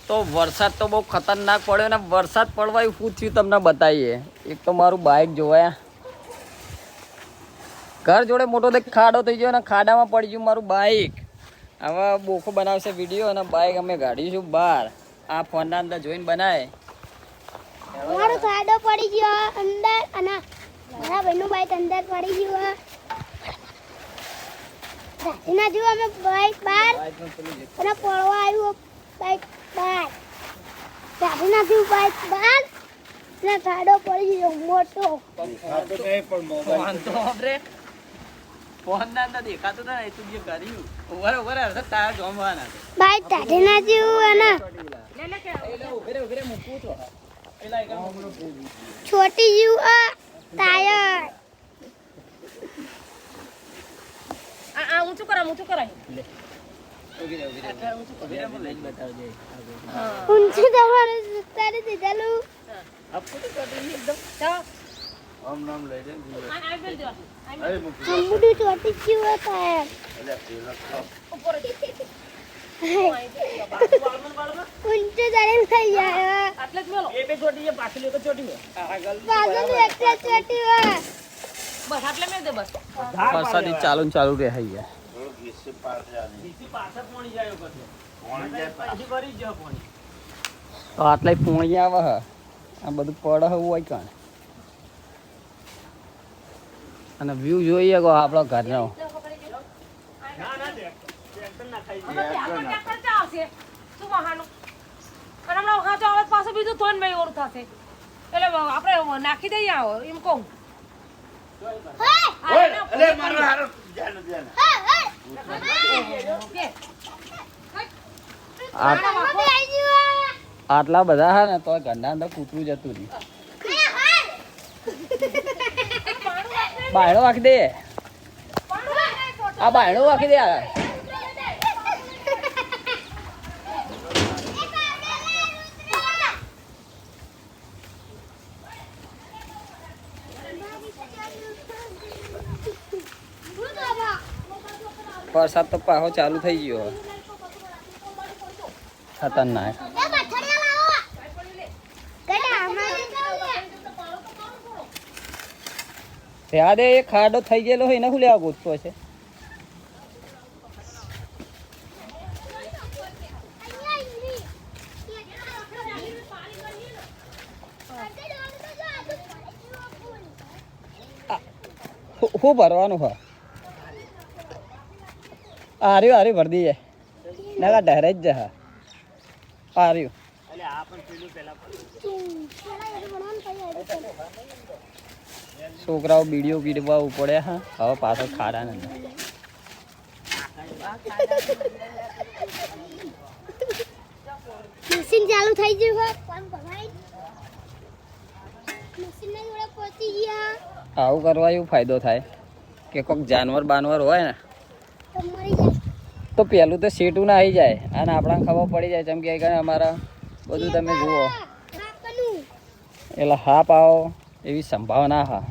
તો વરસાદ તો બહુ ખતરનાક પડ્યો ને વરસાદ પડવા શું થયું તમને બતાવીએ. એક તો મારું બાઇક જોવાયા ઘર જોડે મોટો ખાડો થઈ ગયો ને ખાડામાં પડી ગયું મારું બાઇક. હવે બોખો બનાવશે વિડીયો અને બાઇક અમે કાઢીશું બહાર. આ ફોનના અંદર જોઈને બનાવે. મારો ખાડો પડી ગયો અંદર અને મારા ભાઈનું બાઇક અંદર પડી ગયું. એના જો અમે બાઇક બહાર અને પડવા આવ્યું બાઇક બહાર. ગાડીના જો બાઇક બહાર ને ખાડો પડી ગયો મોટો. ફોન ના અંદર દેખાતું ના તું જે કર્યું ઉભરે ઉભરે તાર જમવાના બાઇક ગાડીના જેવું અને છોટી જેવું ટાયર. આ ઊંચું કરાય ઊંચું તમારે તારે દીધાલું હમુડું છોટી જેવું ટાયર. ઊંચું તારે થઈ જાય પાછળ એક ચોટી હોય. વરસાદી ચાલુ ચાલુ રહે તો આટલા પોણી આવે હ આ બધું પડે હોય કાણ અને વ્યૂ જોઈએ ગો આપણો ઘરનો. બીજું થોન મેં ઓર થશે એટલે આપણે નાખી દઈએ આવો એમ કહું. આટલા બધા હા ને તો ઘરના અંદર કૂતરું જતું રહ્યું. બાયણો વાંકી દે આ બાયણો વાંકી દે. વરસાદ તો પાહો ચાલુ થઈ ગયો ખતરનાક. યાદ એ ખાડો થઈ ગયેલો હોય ને શું લેવા ગોતતો છે. શું ભરવાનું હા આર્યું ભરી દઈએ ના ડરે જ હા આર્યું. છોકરાઓ બીડીઓ પીડવા પડે હા હવે પાછળ ખાડા ને મશીન ચાલુ થઈ ગયું હોય કામ ભરાય મશીન ના જોડે પહોંચી ગયા. આવું કરવા એવું ફાયદો થાય કે કોઈક જાનવર બાનવર હોય ને તો મરી જાય તો પેલું તો સેટું ના આવી જાય અને આપણને ખબર પડી જાય જેમ કે અમારા બધું તમે જુઓ એટલે હાપ આવો એવી સંભાવના હા.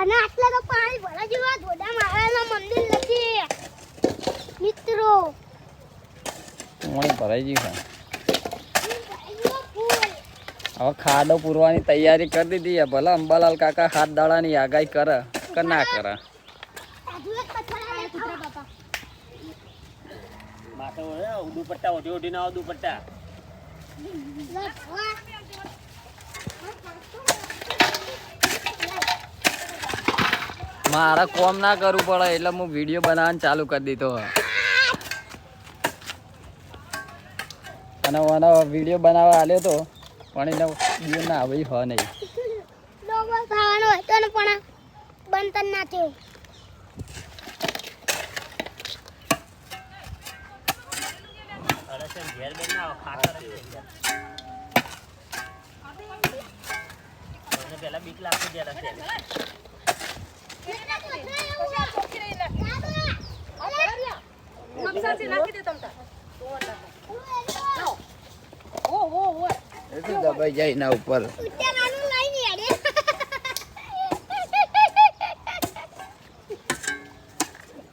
અને આટલા તો પાણી ભરા જેવા ધોડા મારાના મંદિર નથી મિત્રો. પાણી ભરાઈ ગયું હવે ખાડો પૂરવાની તૈયારી કરી દીધી ભલે અંબાલાલ કાકા હાથ દાડાની આગાહી કરે કે ના કરે. મારા કોમ ના કરવું પડે એટલે હું વિડીયો બનાવવાનું ચાલુ કરી દીધો અને મને વિડીયો બનાવવા આલ્યો તો પણ એને વિડીયો ના આવી હોય નહીં. ખાવાનો હતો ને પણ બંધ ના થયો. પેલા બીક લાગતી જરા દબાઈ જાય ના ઉપર.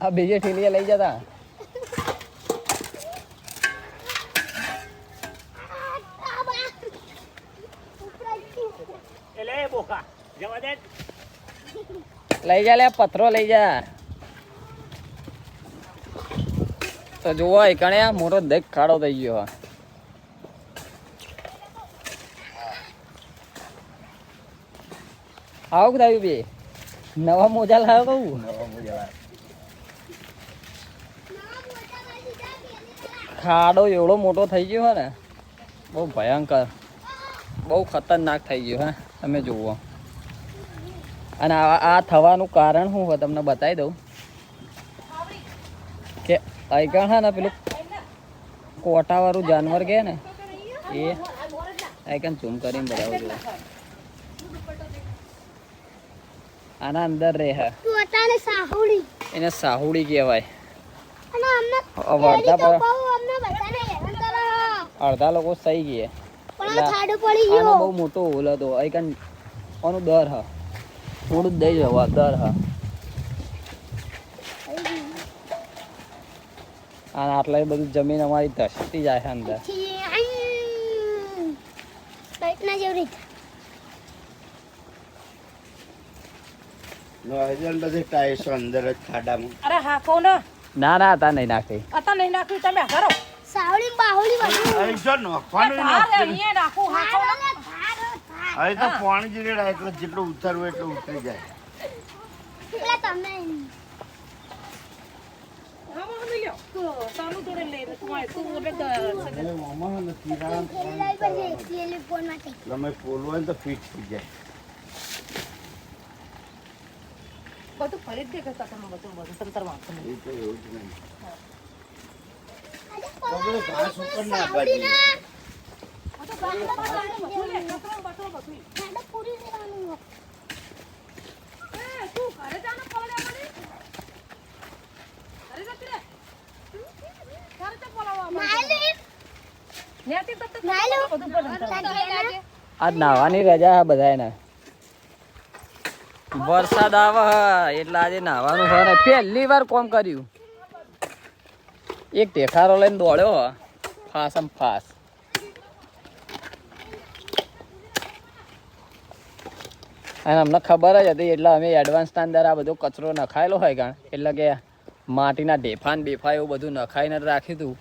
આ બીજે ઠેલીએ લઈ જતા લઈ જા લે પથરો લઈ જા. તો જુઓ કણે મોટો દેખ ખાડો થઈ ગયો. આવું થયું બે નવા મોજા લાવ્યો કહું. ખાડો એવડો મોટો થઈ ગયો હે ને બહુ ભયંકર બહુ ખતરનાક થઈ ગયો હે તમે જુઓ. અને આ થવાનું કારણ શું હોય તમને બતાવી દઉં કે આગળ હે ને પેલું કોટાવાળું જાનવર કે ને એ આગળ ઝૂમ કરીને બતાવું છું. આના અંદર રહે હે એને સાહુડી કહેવાય. અડધા લોકો સહી ગયા આનો બહુ મોટો હોલ હતો. આગળ આનું દર હ થોડું જ દઈ જવા દર હ. અને આટલા બધું જમીન અમારી ધસતી જાય છે અંદર. અંદર જ ખાડામાં. અરે હા કોણ ના ના તા નહીં નાખી. અતા નહીં નાખ્યું તમે કરો સાવળી બાવળી અહીં જો નાખવાનું ય ધાર નાખશે. અહીંયા નાખું હા કોણ અહીં તો પાણી જ રેડા એટલે જેટલું ઉતરવું એટલું ઉતરી જાય. તમે હા મમ્મી લ્યો તો સાનું જોડે લે તું એટલે તમે પોલવો હોય ને તો ફિટ થઈ જાય. બધું ફરી જ દેખાતા તમે બધું તંતર વાંચો એ તો એવું જ નહીં. આપણે ઘાસ ઉપર ના બાજી. આજ નાહવાની રજા હે બધાને. વરસાદ આવે એટલે આજે નાહવાનું હોય ને પહેલી વાર કોમ કર્યું. એક ટેખારો લઈને દોડ્યો ફાસમ ફાસ. અને અમને ખબર જ હતી એટલે અમે એડવાન્સના અંદર આ બધો કચરો નખાયેલો હોય કારણ એટલે કે માટીના ઢેફાન બેફા એવું બધું નખાઈને રાખ્યું હતું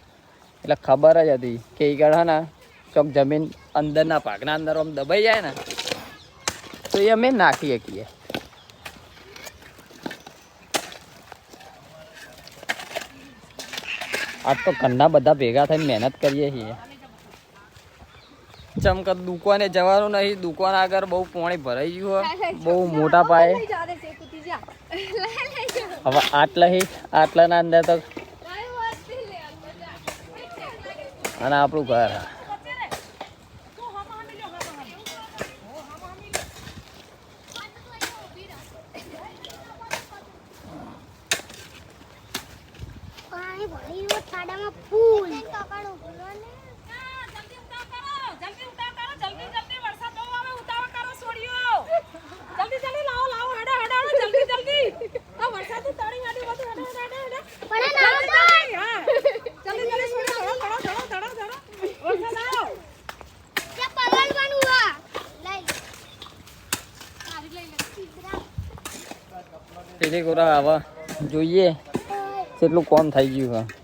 એટલે ખબર જ હતી કે એ ગણ ને ચોક જમીન અંદરના ભાગના અંદર આમ દબાઈ જાય ને તો એ અમે નાખી શકીએ. આજ તો ઘરના બધા ભેગા થઈને મહેનત કરીએ છીએ. ચમક દુકાને જવાનું નહીં. દુકાન આગળ બહુ પાણી ભરાઈ ગયું હોય બહુ મોટા પાયે. હવે આટલાના અંદર તો અને આપણું ઘર ખાડામાં ફૂલ પેલી કોરા આવા જોઈએ કેટલું કોમ થઈ ગયું છે.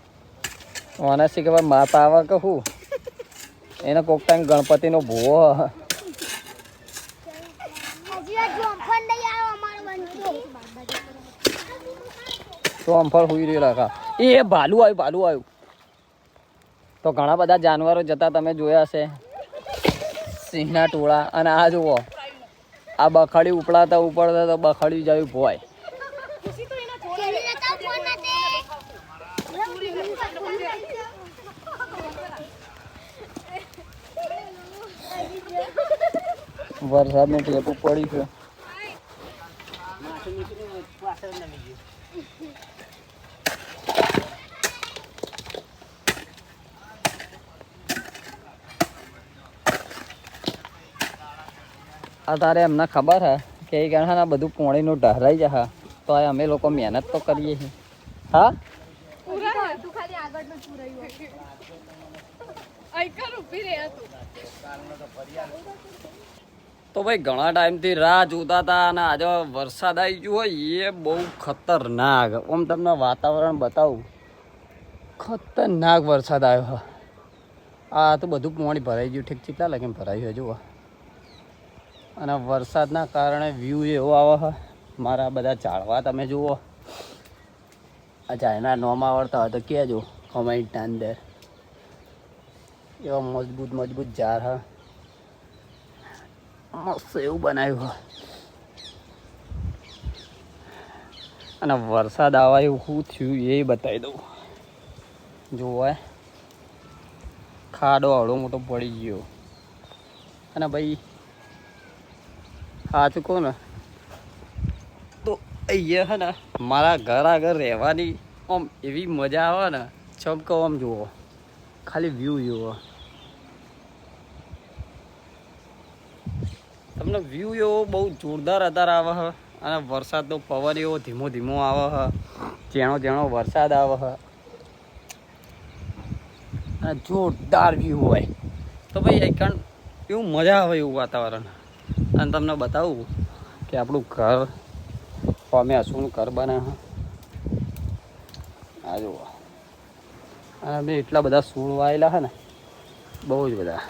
મને શી ખબર માતા આવે કે શું એને કોક ટાઈમ ગણપતિનો ભૂવો તો અમફળ હુઈ રહ્યો રાખા. એ ભાલું આવ્યું. તો ઘણા બધા જાનવરો જતા તમે જોયા છે સિંહના ટોળા. અને આ જુઓ આ બખાડી ઉપડતા તો બખાડી જાય ભોય. વરસાદનું ટેપું પડી છે. અત્યારે એમને ખબર હે કે એ ગણા બધું પોણીનું ઢહરાઈ જશે તો અમે લોકો મહેનત તો કરીએ છીએ. હા તો ભાઈ ઘણા ટાઈમથી રાહ જોતા હતા અને આજે વરસાદ આવી ગયો હોય એ બહુ ખતરનાક. આમ તમને વાતાવરણ બતાવું, ખતરનાક વરસાદ આવ્યો હા. આ તો બધું પાણી ભરાઈ ગયું, ઠીક કેટલા લગીને ભરાયું હજુ. અને વરસાદના કારણે વ્યૂ એવો આવે છે. મારા બધા ઝાડવા તમે જુઓ, આ ઝાડના નોમ આવડતા હોય તો કહેજો કમેન્ટના અંદર. એવા મજબૂત મજબૂત ઝાડ હા, મસ્ત એવું બનાવ્યું હોય. અને વરસાદ આવા એવું શું થયું એ બતાવી દઉં. જોવાય ખાડો હળો મોટો પડી ગયો. અને ભાઈ સાચું કહું ને તો અહીંયા છે ને મારા ઘર આગળ રહેવાની આમ એવી મજા આવે ને. ચમ કહો આમ જુઓ, ખાલી વ્યૂ જુઓ, તમને વ્યૂ એવો બહુ જોરદાર અત્યારે આવે છે. અને વરસાદનો પવન એવો ધીમો ધીમો આવે છે, ઝીણો ઝીણો વરસાદ આવે છે અને જોરદાર વ્યૂ હોય. તો ભાઈ એકણ એવું મજા આવે એવું વાતાવરણ. અને તમને બતાવું કે આપણું ઘર અમે હસુનું ઘર બને છે. આ જુઓ, અને અમે એટલા બધા છોડ વાયેલા છે ને, બહુ જ બધા.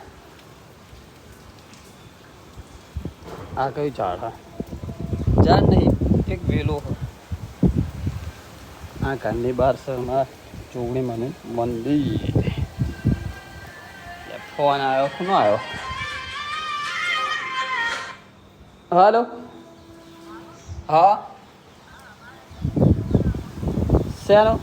આ કયું ઝાડ હા, ઝાડ નહીં એક વેલો. આ ઘરની બહાર છે મારા ચોગડી મને મંદિર. ફોન આવ્યો, કોનો આવ્યો? હાલો, હા શેનો?